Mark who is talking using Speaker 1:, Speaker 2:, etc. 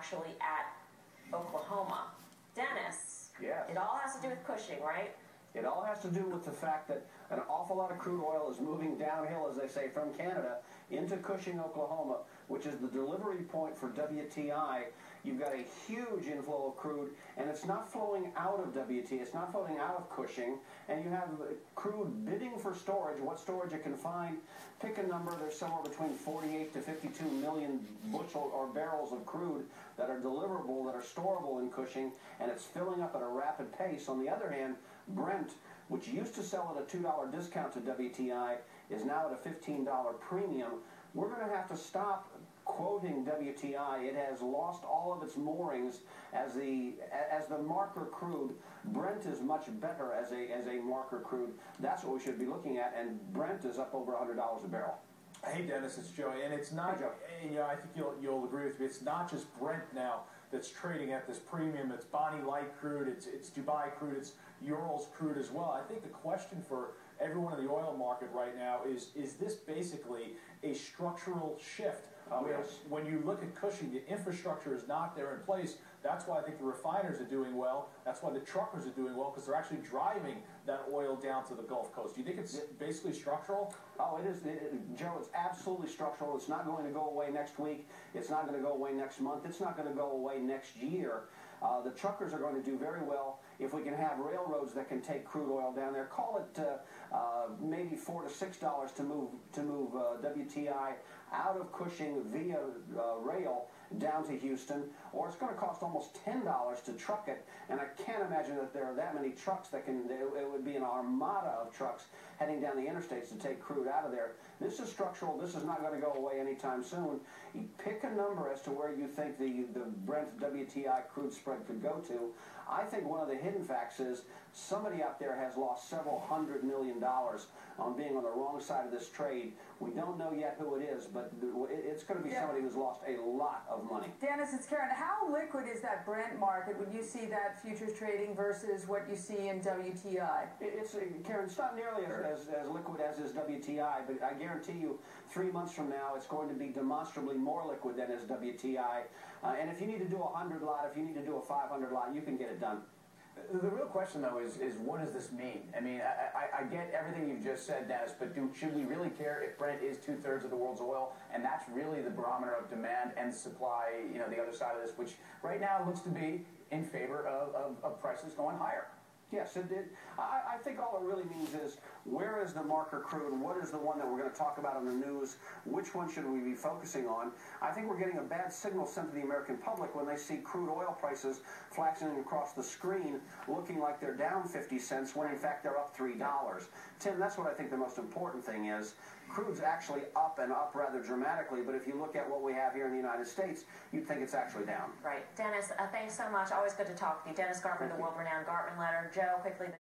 Speaker 1: actually at Oklahoma. Dennis,
Speaker 2: yes.
Speaker 1: It all has to do with Cushing, right?
Speaker 2: It all has to do with the fact that an awful lot of crude oil is moving downhill, as they say, from Canada into Cushing, Oklahoma, which is the delivery point for WTI. You've got a huge inflow of crude, and it's not flowing out of WT. It's not flowing out of Cushing, and you have crude bidding for storage, what storage it can find. Pick a number. There's somewhere between 48 to 52 million bushel or barrels of crude that are deliverable, that are storable in Cushing, and it's filling up at a rapid pace. On the other hand, Brent, which used to sell at a $2 discount to WTI, is now at a $15 premium. We're going to have to stop quoting WTI. It has lost all of its moorings as the marker crude. Brent is much better as a marker crude. That's what we should be looking at, and Brent is up over $100 a barrel.
Speaker 3: Hey Dennis, it's Joey, and it's not.
Speaker 2: Hey,
Speaker 3: you know, I think you'll agree with me. It's not just Brent now that's trading at this premium. It's Bonnie Light crude. It's Dubai crude. It's Urals crude as well. I think the question for everyone in the oil market right now is this basically a structural shift?
Speaker 2: Yes.
Speaker 3: When you look at Cushing, the infrastructure is not there in place. That's why I think the refiners are doing well. That's why the truckers are doing well, because they're actually driving that oil down to the Gulf Coast. Do you think it's basically structural?
Speaker 2: Oh, it is, Joe. It's absolutely structural. It's not going to go away next week. It's not going to go away next month. It's not going to go away next year. The truckers are going to do very well if we can have railroads that can take crude oil down there. Call it maybe $4 to $6 to move WTI out of Cushing via rail down to Houston, or it's going to cost almost $10 to truck it, and I can't imagine that there are that many trucks that can, it would be an armada of trucks heading down the interstates to take crude out of there. This is structural. This is not going to go away anytime soon. You pick a number as to where you think the Brent WTI crude spread could go to. I think one of the hidden facts is somebody out there has lost several $100 million on being on the wrong side of this trade. We don't know yet who it is, but it's going to be somebody who's lost a lot of money.
Speaker 4: Dennis, it's Karen. How liquid is that Brent market when you see that futures trading versus what you see in WTI?
Speaker 2: Karen, it's not nearly as liquid as is WTI, but I guarantee you 3 months from now it's going to be demonstrably more liquid than is WTI. And if you need to do a 100 lot, if you need to do a 500 lot, you can get it done.
Speaker 5: The real question, though, is what does this mean? I mean, I get everything you've just said, Dennis, but should we really care if Brent is 2/3 of the world's oil, and that's really the barometer of demand and supply, you know, the other side of this, which right now looks to be in favor of prices going higher?
Speaker 2: Yes, it did. I think all it really means is, where is the marker crude? What is the one that we're going to talk about on the news? Which one should we be focusing on? I think we're getting a bad signal sent to the American public when they see crude oil prices flashing across the screen looking like they're down 50 cents when in fact they're up $3. Tim, that's what I think the most important thing is. Crude's actually up and up rather dramatically, but if you look at what we have here in the United States, you'd think it's actually down.
Speaker 1: Right. Dennis, thanks so much. Always good to talk to you. Dennis Gartman, the world-renowned Gartman letter. Joe, quickly.